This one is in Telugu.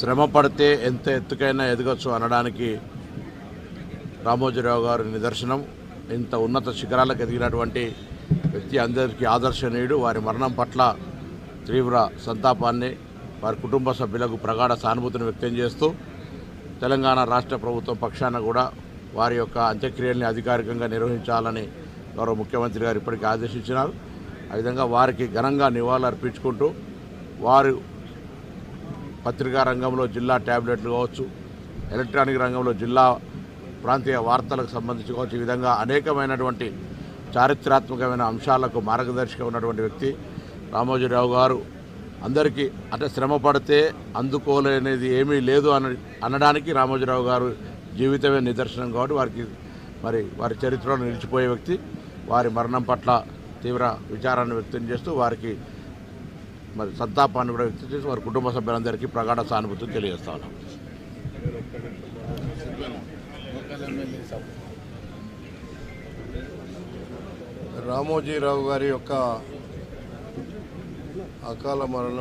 శ్రమ పడితే ఎంత ఎత్తుకైనా ఎదగచ్చు అనడానికి రామోజీరావు గారు నిదర్శనం. ఇంత ఉన్నత శిఖరాలకు ఎదిగినటువంటి వ్యక్తి అందరికీ ఆదర్శనీయుడు. వారి మరణం పట్ల తీవ్ర సంతాపాన్ని, వారి కుటుంబ సభ్యులకు ప్రగాఢ సానుభూతిని వ్యక్తం చేస్తూ తెలంగాణ రాష్ట్ర ప్రభుత్వం పక్షాన కూడా వారి యొక్క అంత్యక్రియల్ని అధికారికంగా నిర్వహించాలని గౌరవ ముఖ్యమంత్రి గారు ఇప్పటికీ ఆదేశించినారు. ఆ విధంగా వారికి ఘనంగా నివాళులు అర్పించుకుంటూ వారు పత్రికా రంగంలో జిల్లా ట్యాబ్లెట్లు కావచ్చు, ఎలక్ట్రానిక్ రంగంలో జిల్లా ప్రాంతీయ వార్తలకు సంబంధించి కావచ్చు, ఈ విధంగా అనేకమైనటువంటి చారిత్రాత్మకమైన అంశాలకు మార్గదర్శిగా ఉన్నటువంటి వ్యక్తి రామోజీరావు గారు. అందరికీ అంటే శ్రమ పడితే అందుకోలేనిది ఏమీ లేదు అనడానికి రామోజీరావు గారు జీవితమే నిదర్శనం. కాబట్టి వారి చరిత్రలో నిలిచిపోయే వ్యక్తి. వారి మరణం పట్ల తీవ్ర విచారాన్ని వ్యక్తం చేస్తూ వారికి సంతాపాన్ని కూడా వ్యక్తం చేసి వారి కుటుంబ సభ్యులందరికీ ప్రగాఢ సానుభూతిని తెలియజేస్తా ఉన్నాం. రామోజీరావు గారి యొక్క అకాల మరణం